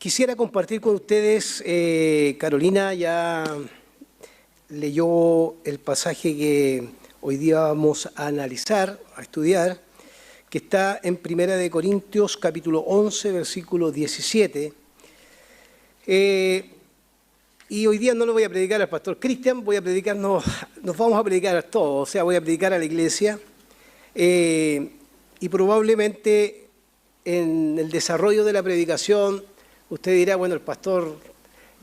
Quisiera compartir con ustedes, Carolina ya leyó el pasaje que hoy día vamos a analizar, a estudiar, que está en Primera de Corintios, capítulo 11, versículo 17. Y hoy día no lo voy a predicar al pastor Cristian, voy a predicarnos, nos vamos a predicar a todos, o sea, voy a predicar a la iglesia. Y probablemente en el desarrollo de la predicación, usted dirá, bueno, el pastor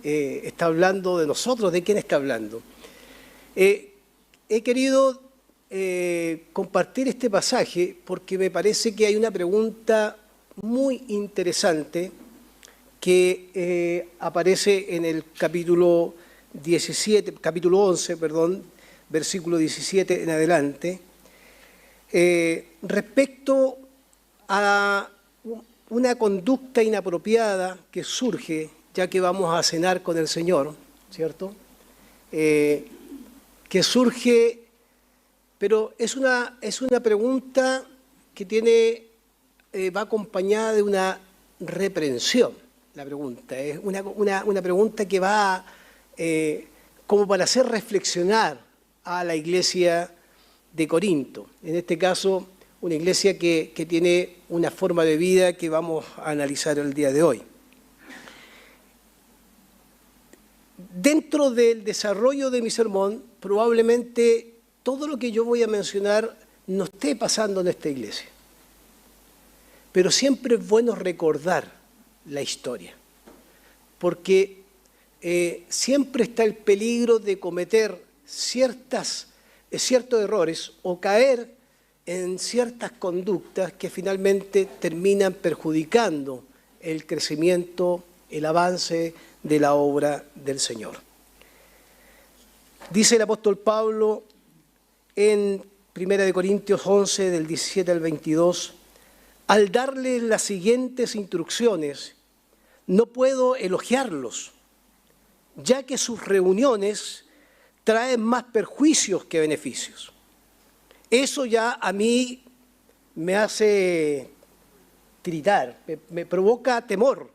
está hablando de nosotros, ¿de quién está hablando? He querido compartir este pasaje porque me parece que hay una pregunta muy interesante que aparece en el capítulo 11, versículo 17 en adelante, respecto a una conducta inapropiada que surge, ya que vamos a cenar con el Señor, ¿cierto? Que surge, pero es una pregunta que tiene, va acompañada de una reprensión. La pregunta es una pregunta que va como para hacer reflexionar a la iglesia de Corinto. En este caso, una iglesia que tiene una forma de vida que vamos a analizar el día de hoy. Dentro del desarrollo de mi sermón, probablemente todo lo que yo voy a mencionar no esté pasando en esta iglesia. Pero siempre es bueno recordar la historia, porque siempre está el peligro de cometer ciertos errores o caer en ciertas conductas que finalmente terminan perjudicando el crecimiento, el avance de la obra del Señor. Dice el apóstol Pablo en 1 Corintios 11, del 17 al 22, al darles las siguientes instrucciones, no puedo elogiarlos, ya que sus reuniones traen más perjuicios que beneficios. Eso ya a mí me hace gritar, me provoca temor.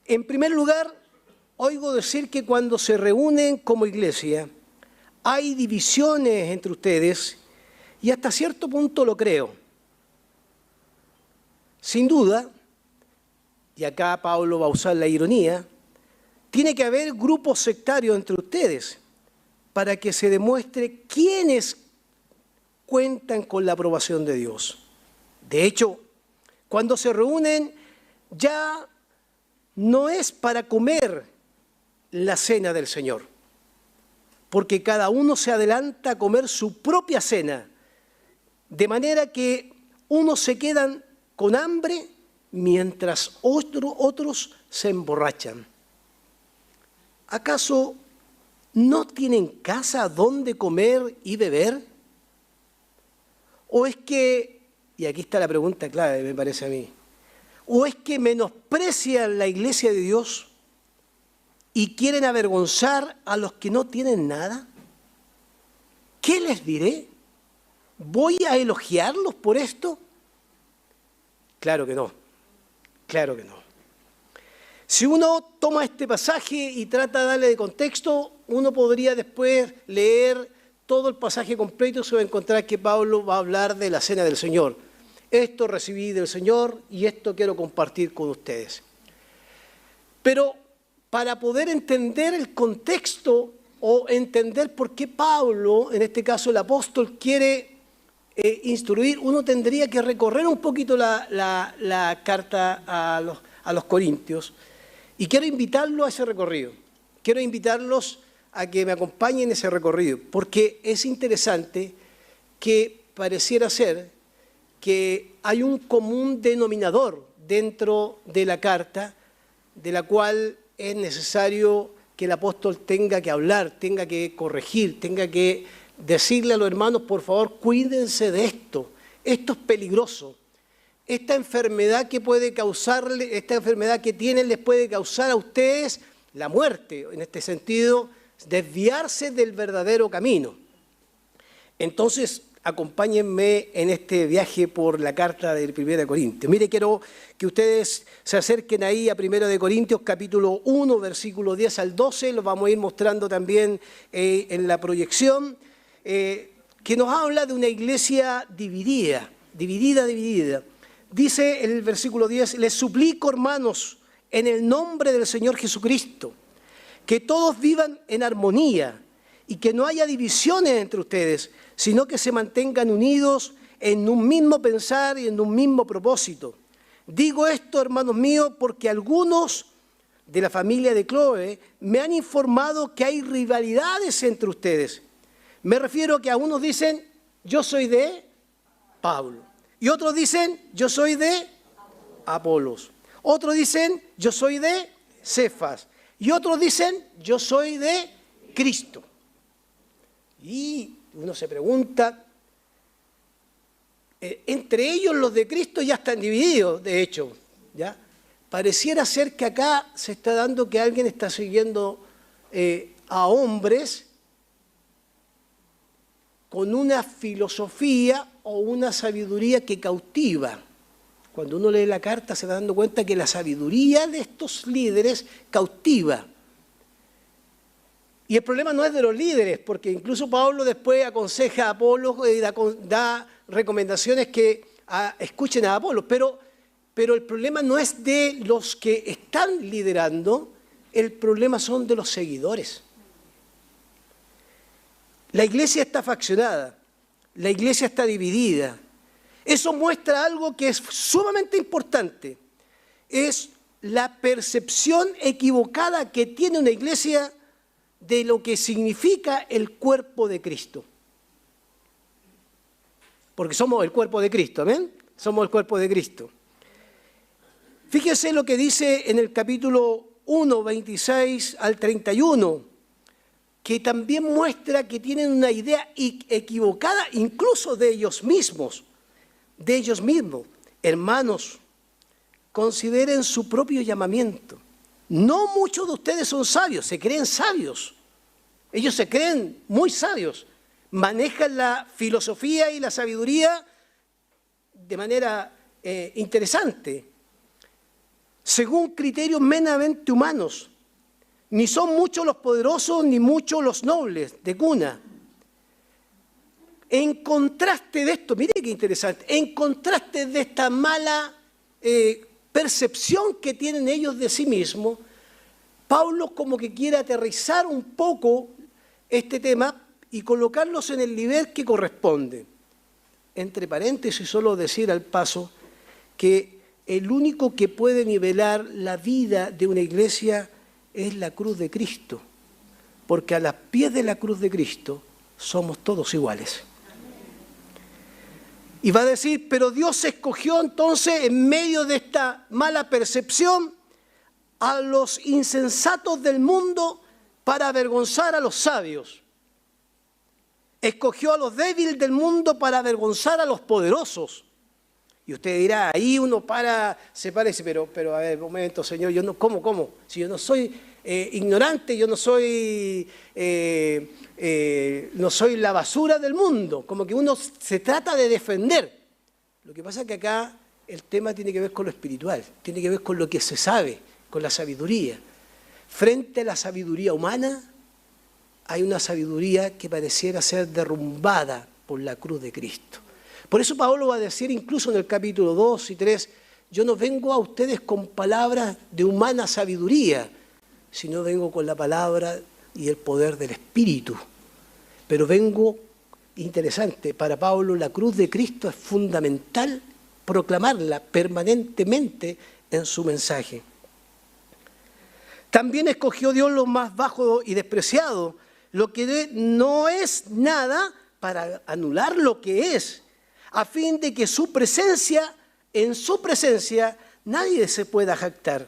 En primer lugar, oigo decir que cuando se reúnen como iglesia, hay divisiones entre ustedes y hasta cierto punto lo creo. Sin duda, y acá Pablo va a usar la ironía, tiene que haber grupos sectarios entre ustedes para que se demuestre quiénes cuentan con la aprobación de Dios. De hecho, cuando se reúnen ya no es para comer la cena del Señor, porque cada uno se adelanta a comer su propia cena, de manera que unos se quedan con hambre mientras otros se emborrachan. ¿Acaso no tienen casa donde comer y beber? ¿O es que, y aquí está la pregunta clave, me parece a mí, o es que menosprecian la iglesia de Dios y quieren avergonzar a los que no tienen nada? ¿Qué les diré? ¿Voy a elogiarlos por esto? Claro que no, claro que no. Si uno toma este pasaje y trata de darle de contexto, uno podría después leer todo el pasaje completo y se va a encontrar que Pablo va a hablar de la cena del Señor. Esto recibí del Señor y esto quiero compartir con ustedes. Pero para poder entender el contexto o entender por qué Pablo, en este caso el apóstol, quiere instruir, uno tendría que recorrer un poquito la carta a los Corintios. Y quiero invitarlos a ese recorrido. Quiero invitarlos a que me acompañen en ese recorrido, porque es interesante que pareciera ser que hay un común denominador dentro de la carta, de la cual es necesario que el apóstol tenga que hablar, tenga que corregir, tenga que decirle a los hermanos, por favor, cuídense de esto. Esto es peligroso. Esta enfermedad que puede causarle, esta enfermedad que tienen les puede causar a ustedes la muerte. En este sentido, desviarse del verdadero camino. Entonces, acompáñenme en este viaje por la carta de 1 Corintios. Mire, quiero que ustedes se acerquen ahí a 1 Corintios capítulo 1, versículo 10 al 12, lo vamos a ir mostrando también en la proyección, que nos habla de una iglesia dividida. Dice el versículo 10, les suplico, hermanos, en el nombre del Señor Jesucristo, que todos vivan en armonía y que no haya divisiones entre ustedes, sino que se mantengan unidos en un mismo pensar y en un mismo propósito. Digo esto, hermanos míos, porque algunos de la familia de Cloé me han informado que hay rivalidades entre ustedes. Me refiero a que algunos dicen, yo soy de Pablo, y otros dicen, yo soy de Apolos. Otros dicen, yo soy de Cefas, y otros dicen, yo soy de Cristo. Y uno se pregunta, entre ellos los de Cristo ya están divididos, de hecho, ¿ya? Pareciera ser que acá se está dando que alguien está siguiendo a hombres con una filosofía o una sabiduría que cautiva. Cuando uno lee la carta se va dando cuenta que la sabiduría de estos líderes cautiva. Y el problema no es de los líderes, porque incluso Pablo después aconseja a Apolos y da recomendaciones que escuchen a Apolos, pero el problema no es de los que están liderando, el problema son de los seguidores. La iglesia está faccionada, la iglesia está dividida. Eso muestra algo que es sumamente importante, es la percepción equivocada que tiene una iglesia de lo que significa el cuerpo de Cristo. Porque somos el cuerpo de Cristo, ¿amén? Somos el cuerpo de Cristo. Fíjese lo que dice en el capítulo 1, 26 al 31, que también muestra que tienen una idea equivocada incluso de ellos mismos. Hermanos, consideren su propio llamamiento. No muchos de ustedes son sabios, se creen sabios. Ellos se creen muy sabios. Manejan la filosofía y la sabiduría de manera interesante, según criterios meramente humanos. Ni son muchos los poderosos, ni muchos los nobles de cuna. En contraste de esto, mire qué interesante, en contraste de esta mala percepción que tienen ellos de sí mismos, Pablo como que quiere aterrizar un poco este tema y colocarlos en el nivel que corresponde. Entre paréntesis, solo decir al paso que el único que puede nivelar la vida de una iglesia es la cruz de Cristo, porque a los pies de la cruz de Cristo somos todos iguales. Y va a decir, pero Dios escogió entonces en medio de esta mala percepción a los insensatos del mundo para avergonzar a los sabios. Escogió a los débiles del mundo para avergonzar a los poderosos. Y usted dirá, ahí uno se para y dice, pero a ver, un momento, Señor, yo no, ¿cómo? Si yo no soy ignorante, yo no soy la basura del mundo. Como que uno se trata de defender. Lo que pasa es que acá el tema tiene que ver con lo espiritual, tiene que ver con lo que se sabe, con la sabiduría. Frente a la sabiduría humana, hay una sabiduría que pareciera ser derrumbada por la cruz de Cristo. Por eso Pablo va a decir incluso en el capítulo 2 y 3, yo no vengo a ustedes con palabras de humana sabiduría, sino vengo con la palabra y el poder del Espíritu. Pero vengo, interesante, para Pablo la cruz de Cristo es fundamental proclamarla permanentemente en su mensaje. También escogió Dios lo más bajo y despreciado, lo que no es nada para anular lo que es, a fin de que en su presencia, nadie se pueda jactar.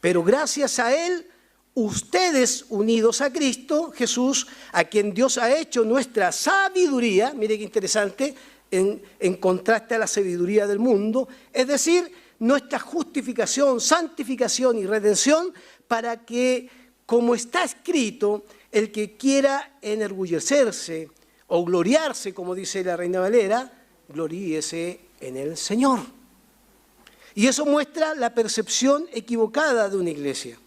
Pero gracias a Él, ustedes unidos a Cristo Jesús, a quien Dios ha hecho nuestra sabiduría, mire qué interesante, en contraste a la sabiduría del mundo, es decir, nuestra justificación, santificación y redención, para que, como está escrito, el que quiera enorgullecerse o gloriarse, como dice la Reina Valera, gloríese en el Señor. Y eso muestra la percepción equivocada de una iglesia.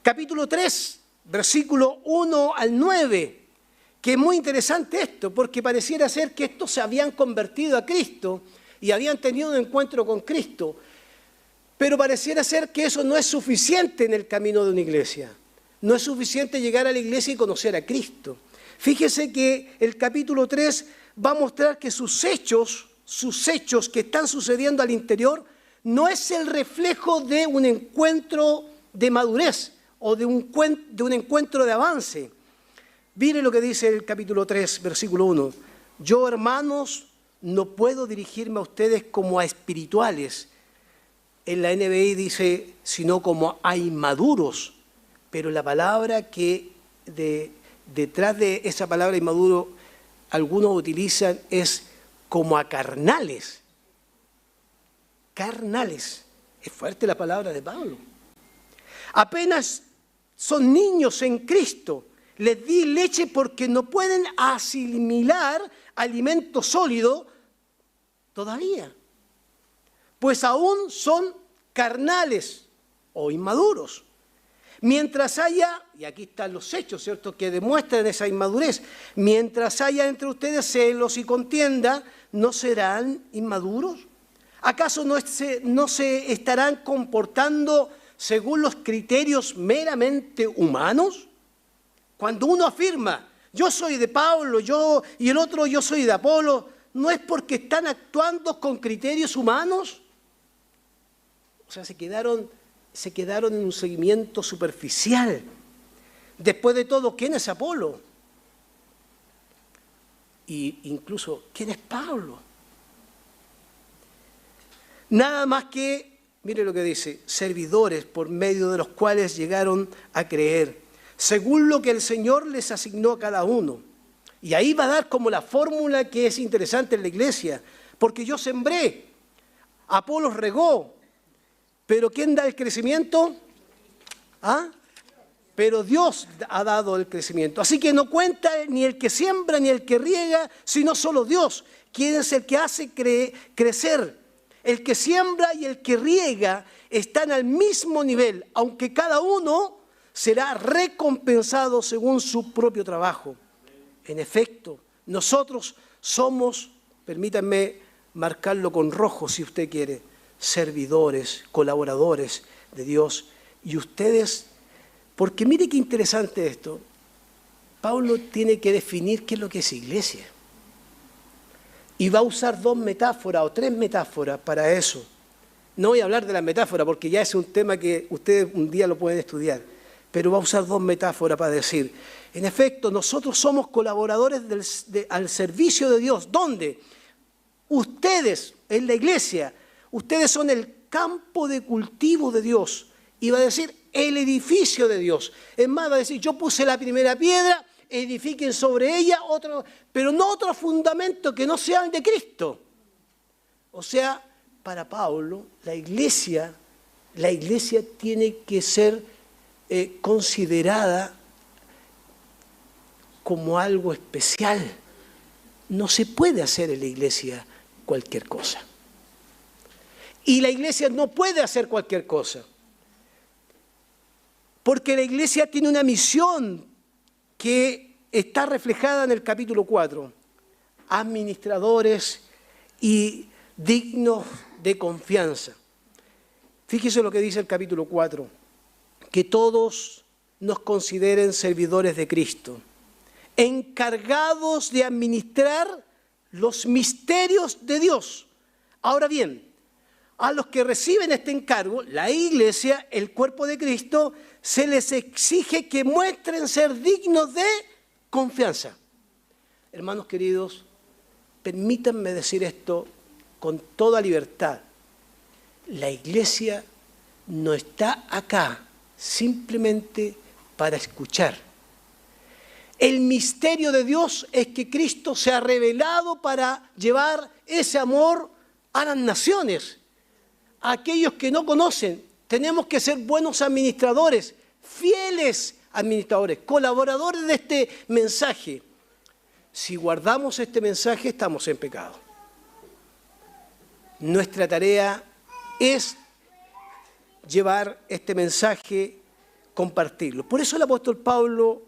Capítulo 3, versículo 1 al 9, que es muy interesante esto, porque pareciera ser que estos se habían convertido a Cristo y habían tenido un encuentro con Cristo, pero pareciera ser que eso no es suficiente en el camino de una iglesia. No es suficiente llegar a la iglesia y conocer a Cristo. Fíjese que el capítulo 3 va a mostrar que sus hechos que están sucediendo al interior, no es el reflejo de un encuentro de madurez o de un encuentro de avance. Mire lo que dice el capítulo 3, versículo 1. Yo, hermanos, no puedo dirigirme a ustedes como a espirituales. En la NBI dice, sino como a inmaduros. Pero la palabra que detrás de esa palabra inmaduro algunos utilizan es como a carnales. Carnales. Es fuerte la palabra de Pablo. Apenas son niños en Cristo. Les di leche porque no pueden asimilar alimento sólido todavía. Pues aún son carnales o inmaduros. Mientras haya, y aquí están los hechos, ¿cierto?, que demuestran esa inmadurez, mientras haya entre ustedes celos y contienda, ¿no serán inmaduros? ¿Acaso no se estarán comportando según los criterios meramente humanos? Cuando uno afirma, yo soy de Pablo, y el otro yo soy de Apolo, ¿no es porque están actuando con criterios humanos? O sea, se quedaron en un seguimiento superficial. Después de todo, ¿quién es Apolo? Y incluso, ¿quién es Pablo? Nada más que, mire lo que dice, servidores por medio de los cuales llegaron a creer, según lo que el Señor les asignó a cada uno. Y ahí va a dar como la fórmula que es interesante en la iglesia, porque yo sembré, Apolos regó, pero ¿quién da el crecimiento? ¿Ah? Pero Dios ha dado el crecimiento. Así que no cuenta ni el que siembra ni el que riega, sino solo Dios, quien es el que hace crecer. El que siembra y el que riega están al mismo nivel, aunque cada uno será recompensado según su propio trabajo. En efecto, nosotros somos, permítanme marcarlo con rojo si usted quiere, servidores, colaboradores de Dios. Y ustedes, porque mire qué interesante esto, Pablo tiene que definir qué es lo que es iglesia. Y va a usar 2 metáforas o 3 metáforas para eso. No voy a hablar de las metáforas porque ya es un tema que ustedes un día lo pueden estudiar. Pero va a usar 2 metáforas para decir, en efecto, nosotros somos colaboradores al servicio de Dios. ¿Dónde? Ustedes, en la iglesia, ustedes son el campo de cultivo de Dios. Y va a decir, el edificio de Dios. Es más, va a decir, yo puse la primera piedra, edifiquen sobre ella otro, pero no otro fundamento que no sea el de Cristo. O sea, para Pablo, la iglesia tiene que ser considerada como algo especial. No se puede hacer en la iglesia cualquier cosa. Y la iglesia no puede hacer cualquier cosa. Porque la iglesia tiene una misión que está reflejada en el capítulo 4. Administradores y dignos de confianza. Fíjese lo que dice el capítulo 4. Que todos nos consideren servidores de Cristo, encargados de administrar los misterios de Dios. Ahora bien, a los que reciben este encargo, la iglesia, el cuerpo de Cristo, se les exige que muestren ser dignos de confianza. Hermanos queridos, permítanme decir esto con toda libertad. La iglesia no está acá simplemente para escuchar. El misterio de Dios es que Cristo se ha revelado para llevar ese amor a las naciones, a aquellos que no conocen. Tenemos que ser buenos administradores, fieles administradores, colaboradores de este mensaje. si guardamos este mensaje, estamos en pecado. Nuestra tarea es llevar este mensaje, compartirlo. Por eso el apóstol Pablo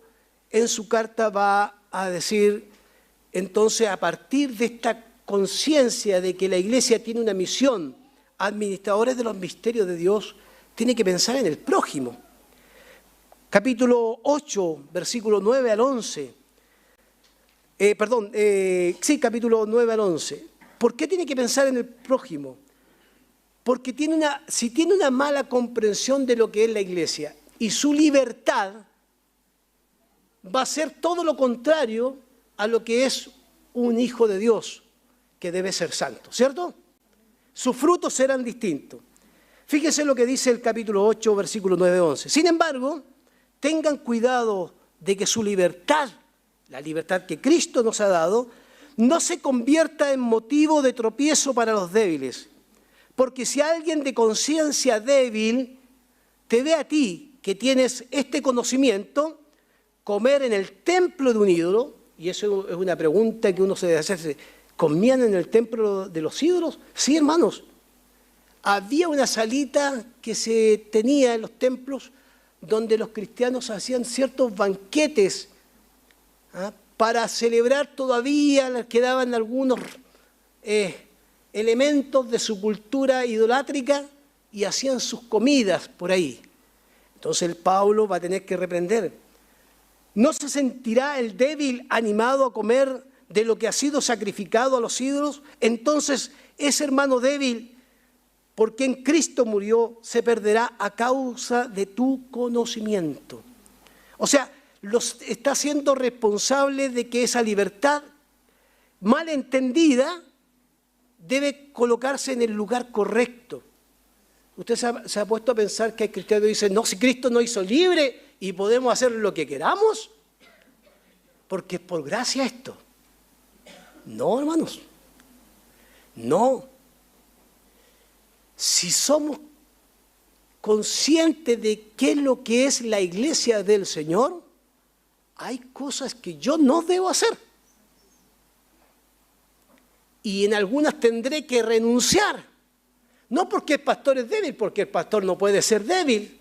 en su carta va a decir, entonces, a partir de esta conciencia de que la iglesia tiene una misión, administradores de los misterios de Dios, tiene que pensar en el prójimo. Capítulo 8, versículo 9 al 11. Capítulo 9 al 11. ¿Por qué tiene que pensar en el prójimo? Porque si tiene una mala comprensión de lo que es la iglesia y su libertad va a ser todo lo contrario a lo que es un hijo de Dios, que debe ser santo, ¿cierto? Sus frutos serán distintos. Fíjense lo que dice el capítulo 8, versículo 9-11. Sin embargo, tengan cuidado de que su libertad, la libertad que Cristo nos ha dado, no se convierta en motivo de tropiezo para los débiles. Porque si alguien de conciencia débil te ve a ti, que tienes este conocimiento, comer en el templo de un ídolo, y eso es una pregunta que uno se debe hacerse, ¿comían en el templo de los ídolos? Sí, hermanos. Había una salita que se tenía en los templos donde los cristianos hacían ciertos banquetes para celebrar todavía, quedaban algunos elementos de su cultura idolátrica y hacían sus comidas por ahí. Entonces el Pablo va a tener que reprender. ¿No se sentirá el débil animado a comer de lo que ha sido sacrificado a los ídolos? Entonces ese hermano débil, por quien Cristo murió, se perderá a causa de tu conocimiento. O sea, está siendo responsable de que esa libertad mal entendida debe colocarse en el lugar correcto. ¿Usted se ha puesto a pensar que hay cristianos que dicen, no, si Cristo nos hizo libre y podemos hacer lo que queramos? Porque es por gracia esto. No, hermanos. No. Si somos conscientes de qué es lo que es la iglesia del Señor, hay cosas que yo no debo hacer. Y en algunas tendré que renunciar. No porque el pastor es débil, porque el pastor no puede ser débil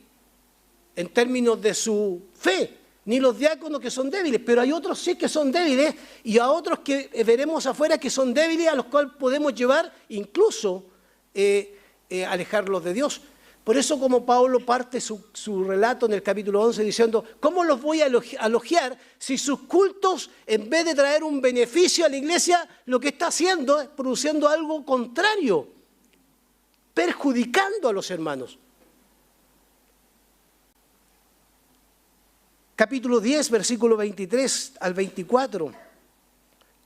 en términos de su fe, ni los diáconos que son débiles, pero hay otros sí que son débiles y a otros que veremos afuera que son débiles, a los cuales podemos llevar incluso alejarlos de Dios. Por eso como Pablo parte su relato en el capítulo 11 diciendo, ¿cómo los voy a elogiar si sus cultos, en vez de traer un beneficio a la iglesia, lo que está haciendo es produciendo algo contrario, perjudicando a los hermanos? Capítulo 10, versículo 23 al 24.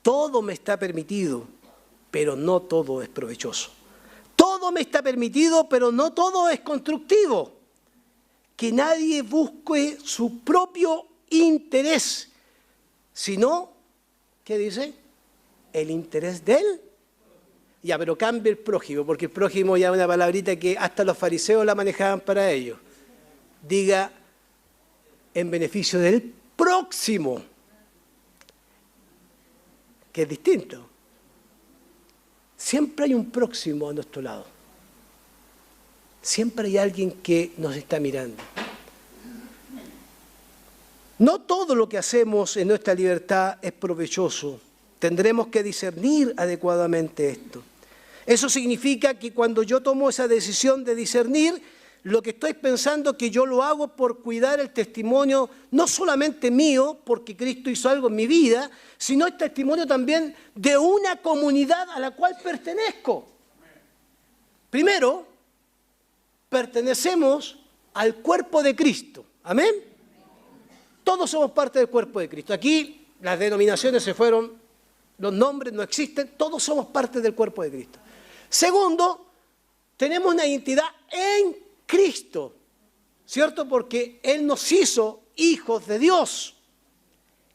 Todo me está permitido, pero no todo es provechoso. Todo me está permitido, pero no todo es constructivo. Que nadie busque su propio interés, sino, ¿qué dice? El interés de él. Ya, pero cambie el prójimo, porque el prójimo ya es una palabrita que hasta los fariseos la manejaban para ellos. Diga, en beneficio del próximo, que es distinto. Siempre hay un próximo a nuestro lado. Siempre hay alguien que nos está mirando. No todo lo que hacemos en nuestra libertad es provechoso. Tendremos que discernir adecuadamente esto. Eso significa que cuando yo tomo esa decisión de discernir, lo que estoy pensando es que yo lo hago por cuidar el testimonio, no solamente mío, porque Cristo hizo algo en mi vida, sino el testimonio también de una comunidad a la cual pertenezco. Primero, pertenecemos al cuerpo de Cristo. ¿Amén? Todos somos parte del cuerpo de Cristo. Aquí las denominaciones se fueron, los nombres no existen, todos somos parte del cuerpo de Cristo. Segundo, tenemos una identidad en Cristo, ¿cierto? Porque Él nos hizo hijos de Dios.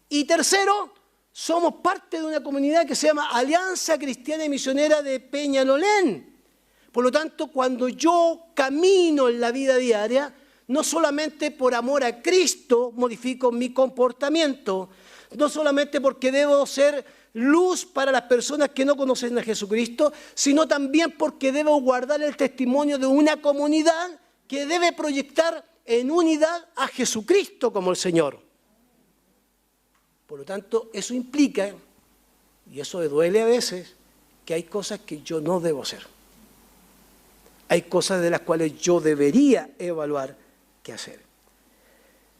Y tercero, somos parte de una comunidad que se llama Alianza Cristiana y Misionera de Peñalolén. Por lo tanto, cuando yo camino en la vida diaria, no solamente por amor a Cristo modifico mi comportamiento, no solamente porque debo ser luz para las personas que no conocen a Jesucristo, sino también porque debo guardar el testimonio de una comunidad que debe proyectar en unidad a Jesucristo como el Señor. Por lo tanto, eso implica, y eso me duele a veces, que hay cosas que yo no debo hacer. Hay cosas de las cuales yo debería evaluar qué hacer.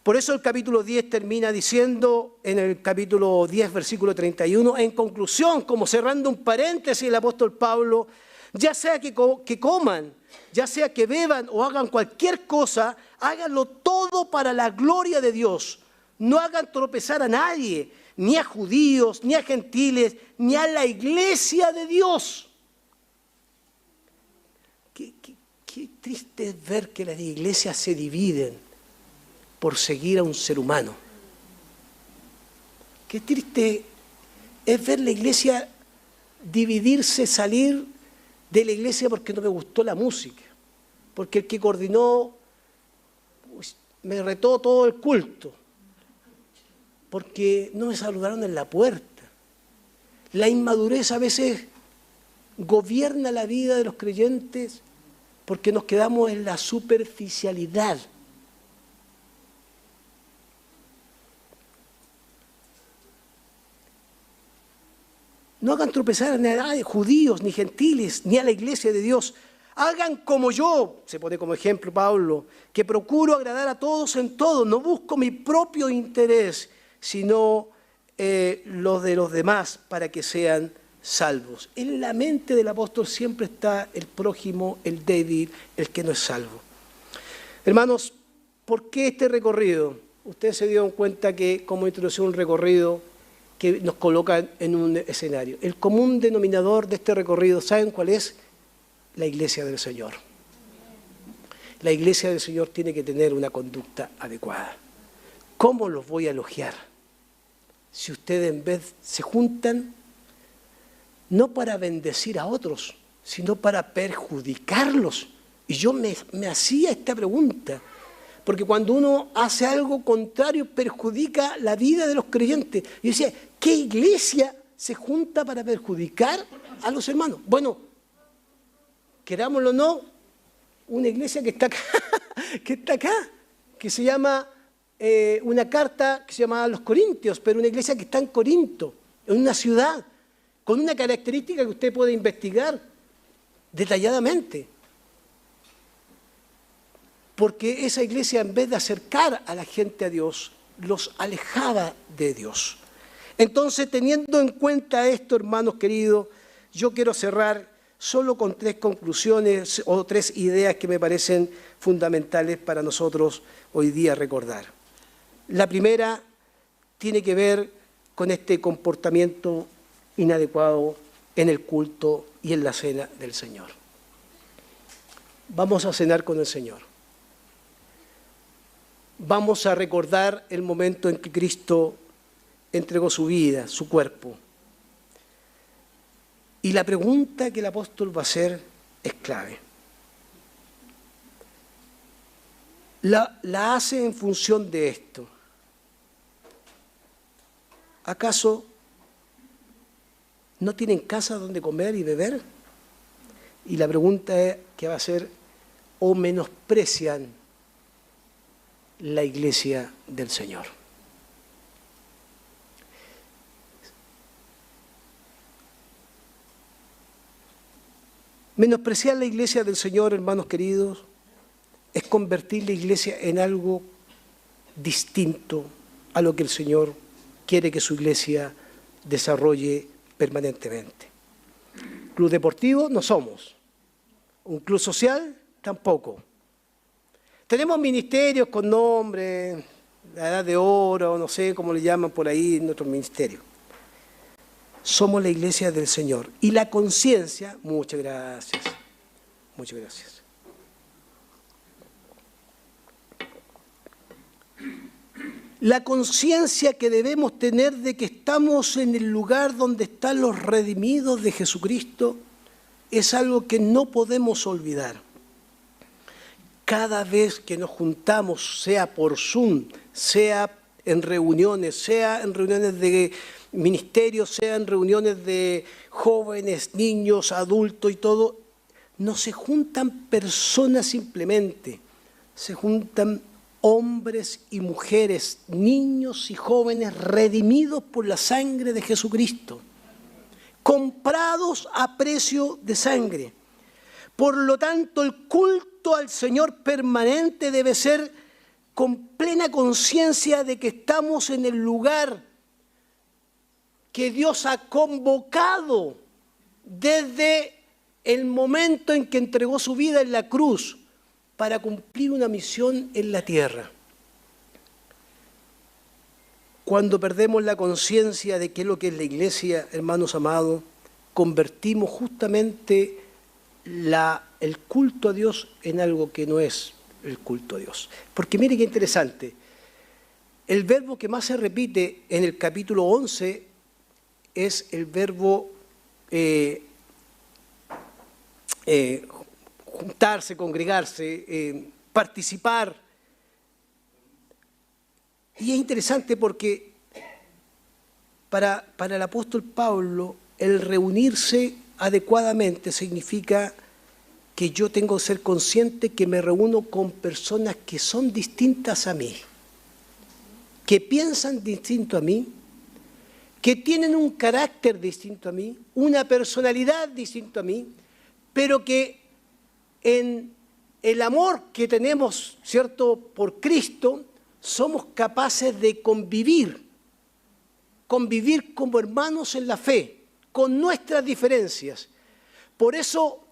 Por eso el capítulo 10 termina diciendo, en el capítulo 10, versículo 31, en conclusión, como cerrando un paréntesis, el apóstol Pablo, ya sea que coman, ya sea que beban o hagan cualquier cosa, háganlo todo para la gloria de Dios. No hagan tropezar a nadie, ni a judíos, ni a gentiles, ni a la iglesia de Dios. Qué triste es ver que las iglesias se dividen por seguir a un ser humano. Qué triste es ver la iglesia dividirse, salir de la iglesia porque no me gustó la música, porque el que coordinó me retó todo el culto, porque no me saludaron en la puerta. La inmadurez a veces gobierna la vida de los creyentes porque nos quedamos en la superficialidad. No hagan tropezar a nadie, judíos, ni gentiles, ni a la iglesia de Dios. Hagan como yo, se pone como ejemplo Pablo, que procuro agradar a todos en todo. No busco mi propio interés, sino los de los demás para que sean salvos. En la mente del apóstol siempre está el prójimo, el débil, el que no es salvo. Hermanos, ¿por qué este recorrido? Ustedes se dieron cuenta que como introducción un recorrido que nos coloca en un escenario. El común denominador de este recorrido, ¿saben cuál es? La iglesia del Señor. La iglesia del Señor tiene que tener una conducta adecuada. ¿Cómo los voy a elogiar? Si ustedes en vez se juntan, no para bendecir a otros, sino para perjudicarlos. Y yo me hacía esta pregunta, porque cuando uno hace algo contrario, perjudica la vida de los creyentes. Y decía, ¿qué iglesia se junta para perjudicar a los hermanos? Bueno, querámoslo o no, una iglesia que está acá, que se llama, una carta que se llama a los Corintios, pero una iglesia que está en Corinto, en una ciudad, con una característica que usted puede investigar detalladamente. Porque esa iglesia, en vez de acercar a la gente a Dios, los alejaba de Dios. Entonces, teniendo en cuenta esto, hermanos queridos, yo quiero cerrar solo con 3 conclusiones o 3 ideas que me parecen fundamentales para nosotros hoy día recordar. La primera tiene que ver con este comportamiento inadecuado en el culto y en la cena del Señor. Vamos a cenar con el Señor. Vamos a recordar el momento en que Cristo entregó su vida, su cuerpo. Y la pregunta que el apóstol va a hacer es clave. La hace en función de esto. ¿Acaso no tienen casa donde comer y beber? Y la pregunta es, ¿qué va a hacer? ¿O menosprecian la iglesia del Señor? Menospreciar la iglesia del Señor, hermanos queridos, es convertir la iglesia en algo distinto a lo que el Señor quiere que su iglesia desarrolle permanentemente. Club deportivo no somos, un club social tampoco. Tenemos ministerios con nombre, la edad de oro, no sé cómo le llaman por ahí en nuestros ministerios. Somos la iglesia del Señor. Y la conciencia, muchas gracias, muchas gracias. La conciencia que debemos tener de que estamos en el lugar donde están los redimidos de Jesucristo es algo que no podemos olvidar. Cada vez que nos juntamos, sea por Zoom, sea en reuniones, sea en reuniones de ministerios, sea en reuniones de jóvenes, niños, adultos y todo, no se juntan personas simplemente, se juntan hombres y mujeres, niños y jóvenes redimidos por la sangre de Jesucristo, comprados a precio de sangre. Por lo tanto, el culto al Señor permanente debe ser con plena conciencia de que estamos en el lugar que Dios ha convocado desde el momento en que entregó su vida en la cruz para cumplir una misión en la tierra. Cuando perdemos la conciencia de qué es lo que es la iglesia, hermanos amados, convertimos justamente el culto a Dios en algo que no es el culto a Dios. Porque mire qué interesante, el verbo que más se repite en el capítulo 11 es el verbo juntarse, congregarse, participar. Y es interesante porque para el apóstol Pablo el reunirse adecuadamente significa que yo tengo que ser consciente que me reúno con personas que son distintas a mí, que piensan distinto a mí, que tienen un carácter distinto a mí, una personalidad distinta a mí, pero que en el amor que tenemos, ¿cierto?, por Cristo, somos capaces de convivir como hermanos en la fe, con nuestras diferencias. Por eso,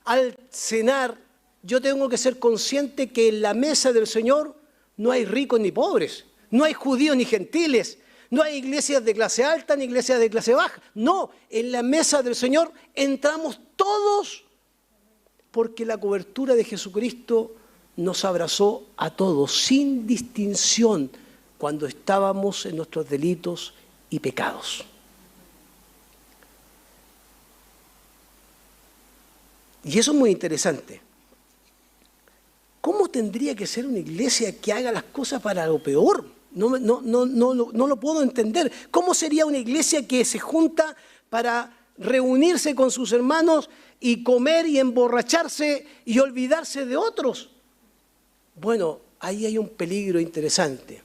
al cenar, yo tengo que ser consciente que en la mesa del Señor no hay ricos ni pobres, no hay judíos ni gentiles, no hay iglesias de clase alta ni iglesias de clase baja. No, en la mesa del Señor entramos todos porque la cobertura de Jesucristo nos abrazó a todos, sin distinción, cuando estábamos en nuestros delitos y pecados. Y eso es muy interesante. ¿Cómo tendría que ser una iglesia que haga las cosas para lo peor? No lo puedo entender. ¿Cómo sería una iglesia que se junta para reunirse con sus hermanos y comer y emborracharse y olvidarse de otros? Bueno, ahí hay un peligro interesante.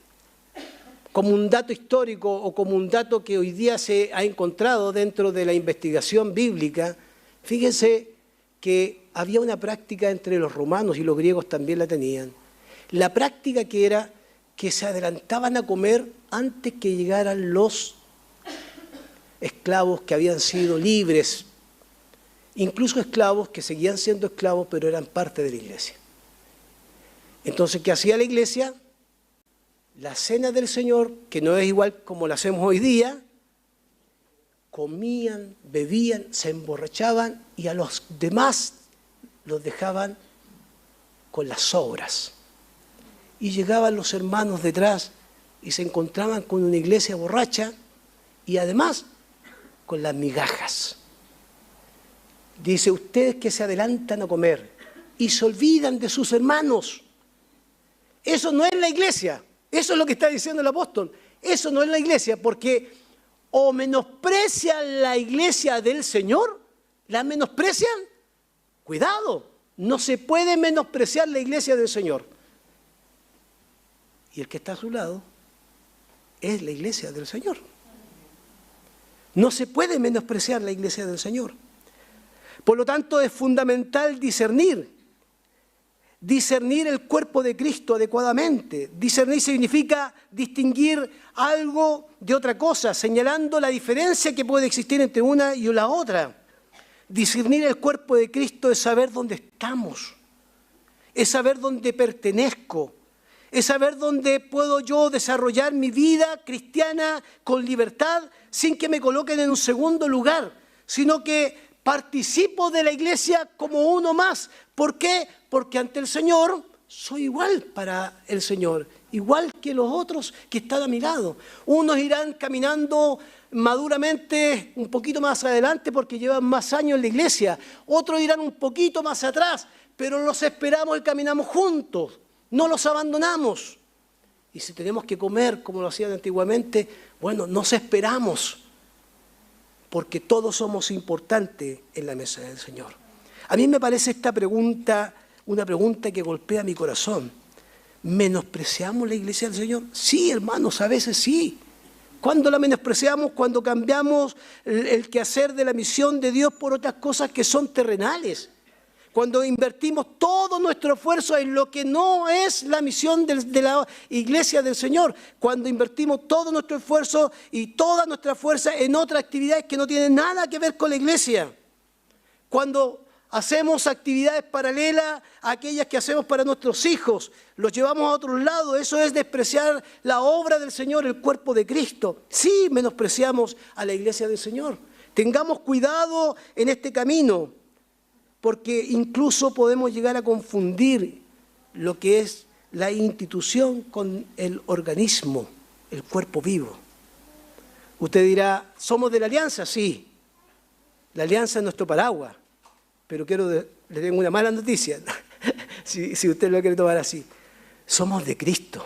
Como un dato histórico o como un dato que hoy día se ha encontrado dentro de la investigación bíblica, fíjense que había una práctica entre los romanos y los griegos también la tenían. La práctica que era que se adelantaban a comer antes que llegaran los esclavos que habían sido libres, incluso esclavos que seguían siendo esclavos pero eran parte de la iglesia. Entonces, ¿qué hacía la iglesia? La cena del Señor, que no es igual como la hacemos hoy día, comían, bebían, se emborrachaban y a los demás los dejaban con las sobras. Y llegaban los hermanos detrás y se encontraban con una iglesia borracha y además con las migajas. Dice, ustedes que se adelantan a comer y se olvidan de sus hermanos. Eso no es la iglesia. Eso es lo que está diciendo el apóstol. Eso no es la iglesia, porque o menosprecian la iglesia del Señor, ¿la menosprecian? Cuidado, no se puede menospreciar la iglesia del Señor. Y el que está a su lado es la iglesia del Señor. No se puede menospreciar la iglesia del Señor. Por lo tanto, es fundamental discernir el cuerpo de Cristo adecuadamente. Discernir significa distinguir algo de otra cosa, señalando la diferencia que puede existir entre una y la otra. Discernir el cuerpo de Cristo es saber dónde estamos, es saber dónde pertenezco, es saber dónde puedo yo desarrollar mi vida cristiana con libertad sin que me coloquen en un segundo lugar, sino que participo de la iglesia como uno más. ¿Por qué? Porque ante el Señor soy igual para el Señor, igual que los otros que están a mi lado. Unos irán caminando maduramente un poquito más adelante porque llevan más años en la iglesia, otros irán un poquito más atrás, pero los esperamos y caminamos juntos, no los abandonamos. Y si tenemos que comer como lo hacían antiguamente, bueno, nos esperamos, porque todos somos importantes en la mesa del Señor. A mí me parece esta pregunta una pregunta que golpea mi corazón. ¿Menospreciamos la iglesia del Señor? Sí, hermanos, a veces sí. ¿Cuándo la menospreciamos? Cuando cambiamos el quehacer de la misión de Dios por otras cosas que son terrenales. Cuando invertimos todo nuestro esfuerzo en lo que no es la misión de la iglesia del Señor. Cuando invertimos todo nuestro esfuerzo y toda nuestra fuerza en otras actividades que no tienen nada que ver con la iglesia. Cuando hacemos actividades paralelas a aquellas que hacemos para nuestros hijos, los llevamos a otro lado, eso es despreciar la obra del Señor, el cuerpo de Cristo. Sí, menospreciamos a la iglesia del Señor. Tengamos cuidado en este camino, porque incluso podemos llegar a confundir lo que es la institución con el organismo, el cuerpo vivo. Usted dirá, ¿somos de la alianza? Sí, la alianza es nuestro paraguas. Pero le tengo una mala noticia, si usted lo quiere tomar así. Somos de Cristo.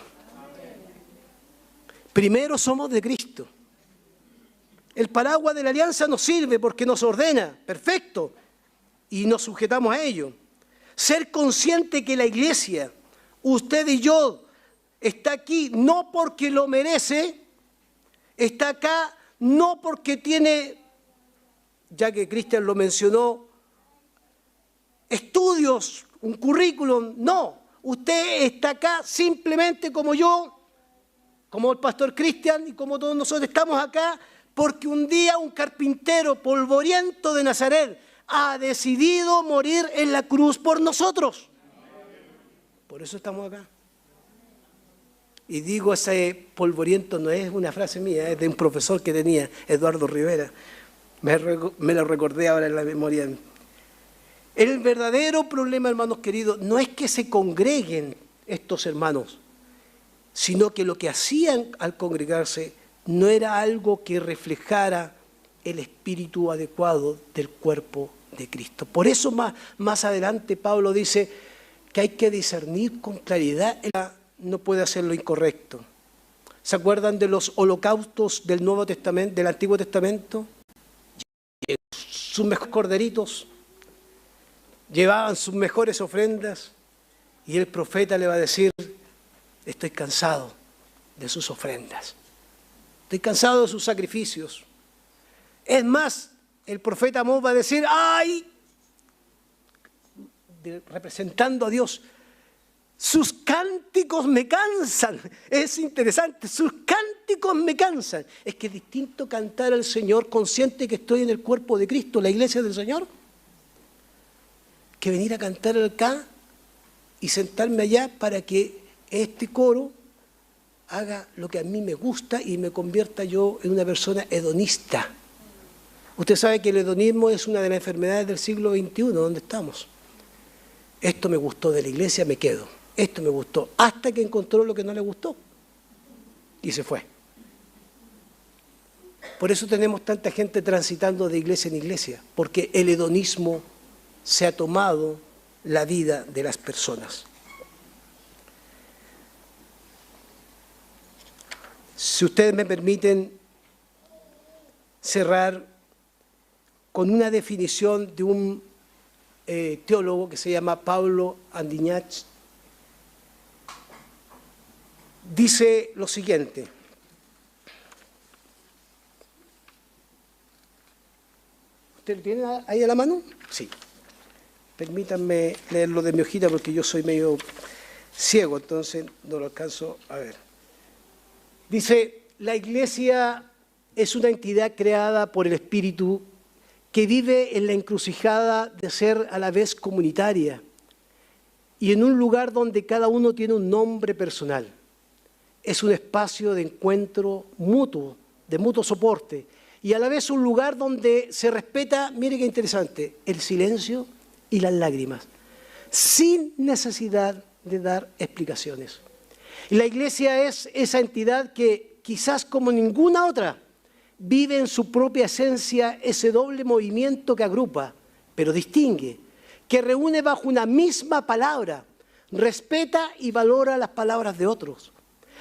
Primero somos de Cristo. El paraguas de la alianza nos sirve porque nos ordena, perfecto, y nos sujetamos a ello. Ser consciente que la iglesia, usted y yo, está aquí no porque lo merece, está acá no porque tiene, ya que Cristian lo mencionó, estudios, un currículum, no. Usted está acá simplemente como yo, como el pastor Cristian y como todos nosotros estamos acá porque un día un carpintero polvoriento de Nazaret ha decidido morir en la cruz por nosotros. Por eso estamos acá. Y digo, ese polvoriento no es una frase mía, es de un profesor que tenía, Eduardo Rivera. Me lo recordé ahora en la memoria. El verdadero problema, hermanos queridos, no es que se congreguen estos hermanos, sino que lo que hacían al congregarse no era algo que reflejara el espíritu adecuado del cuerpo de Cristo. Por eso más adelante Pablo dice que hay que discernir con claridad, no puede hacer lo incorrecto. ¿Se acuerdan de los holocaustos del Nuevo Testamento, del Antiguo Testamento? Sus mejores corderitos, llevaban sus mejores ofrendas y el profeta le va a decir, estoy cansado de sus ofrendas, estoy cansado de sus sacrificios. Es más, el profeta Amós va a decir, ¡ay! Representando a Dios, sus cánticos me cansan. Es interesante, sus cánticos me cansan. Es que es distinto cantar al Señor consciente que estoy en el cuerpo de Cristo, la iglesia del Señor, que venir a cantar acá y sentarme allá para que este coro haga lo que a mí me gusta y me convierta yo en una persona hedonista. Usted sabe que el hedonismo es una de las enfermedades del siglo XXI, donde estamos. Esto me gustó de la iglesia, me quedo. Esto me gustó, hasta que encontró lo que no le gustó y se fue. Por eso tenemos tanta gente transitando de iglesia en iglesia, porque el hedonismo se ha tomado la vida de las personas. Si ustedes me permiten cerrar con una definición de un teólogo que se llama Pablo Andiñach, dice lo siguiente. ¿Usted lo tiene ahí a la mano? Sí. Permítanme leerlo de mi hojita porque yo soy medio ciego, entonces no lo alcanzo a ver. Dice, la iglesia es una entidad creada por el Espíritu que vive en la encrucijada de ser a la vez comunitaria y en un lugar donde cada uno tiene un nombre personal. Es un espacio de encuentro mutuo, de mutuo soporte, y a la vez un lugar donde se respeta, mire qué interesante, el silencio y las lágrimas, sin necesidad de dar explicaciones. Y la iglesia es esa entidad que quizás como ninguna otra vive en su propia esencia ese doble movimiento que agrupa, pero distingue, que reúne bajo una misma palabra, respeta y valora las palabras de otros,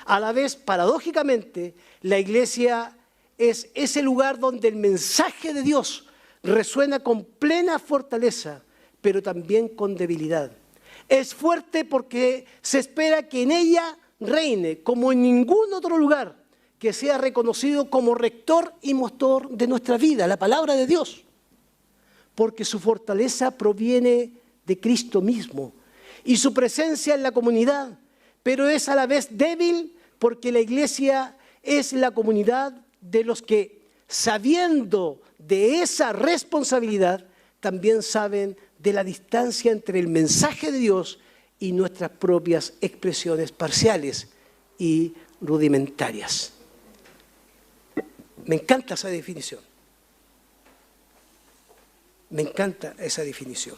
A la vez, paradójicamente, la iglesia es ese lugar donde el mensaje de Dios resuena con plena fortaleza, pero también con debilidad. Es fuerte porque se espera que en ella reine, como en ningún otro lugar, que sea reconocido como rector y motor de nuestra vida, la palabra de Dios. Porque su fortaleza proviene de Cristo mismo y su presencia en la comunidad, pero es a la vez débil porque la iglesia es la comunidad de los que, sabiendo de esa responsabilidad, también saben de la distancia entre el mensaje de Dios y nuestras propias expresiones parciales y rudimentarias. Me encanta esa definición. Me encanta esa definición.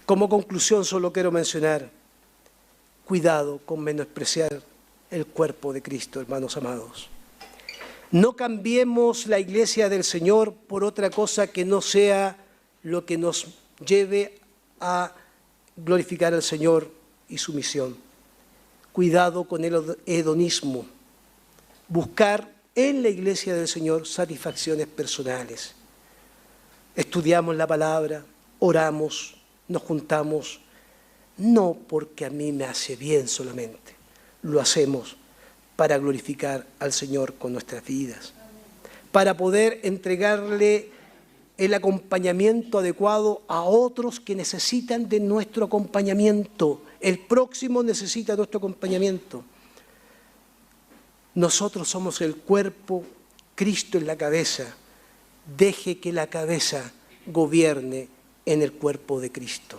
Como conclusión solo quiero mencionar, cuidado con menospreciar el cuerpo de Cristo, hermanos amados. No cambiemos la iglesia del Señor por otra cosa que no sea lo que nos lleve a glorificar al Señor y su misión. Cuidado con el hedonismo. Buscar en la iglesia del Señor satisfacciones personales. Estudiamos la palabra, oramos, nos juntamos, no porque a mí me hace bien solamente, lo hacemos para glorificar al Señor con nuestras vidas, para poder entregarle el acompañamiento adecuado a otros que necesitan de nuestro acompañamiento. El próximo necesita nuestro acompañamiento. Nosotros somos el cuerpo, Cristo es la cabeza. Deje que la cabeza gobierne en el cuerpo de Cristo.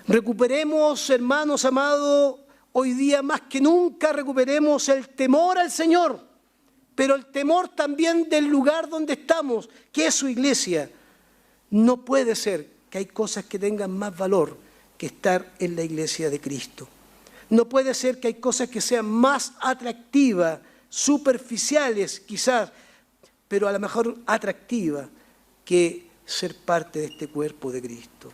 Recuperemos, hermanos amados, hoy día más que nunca recuperemos el temor al Señor, pero el temor también del lugar donde estamos, que es su iglesia. No puede ser que hay cosas que tengan más valor que estar en la iglesia de Cristo. No puede ser que hay cosas que sean más atractivas, superficiales quizás, pero a lo mejor atractivas que ser parte de este cuerpo de Cristo.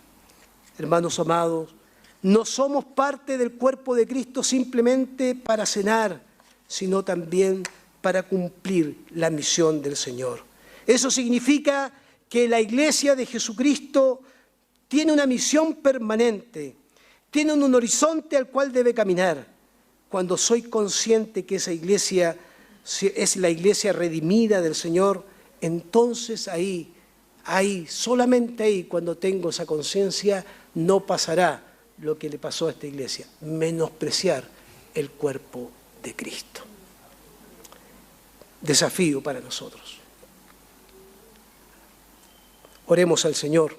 Hermanos amados, no somos parte del cuerpo de Cristo simplemente para cenar, sino también para cumplir la misión del Señor. Eso significa que la iglesia de Jesucristo tiene una misión permanente, tiene un horizonte al cual debe caminar. Cuando soy consciente que esa iglesia es la iglesia redimida del Señor, entonces ahí, solamente ahí, cuando tengo esa conciencia, no pasará lo que le pasó a esta iglesia, menospreciar el cuerpo de Cristo. Desafío para nosotros. Oremos al Señor.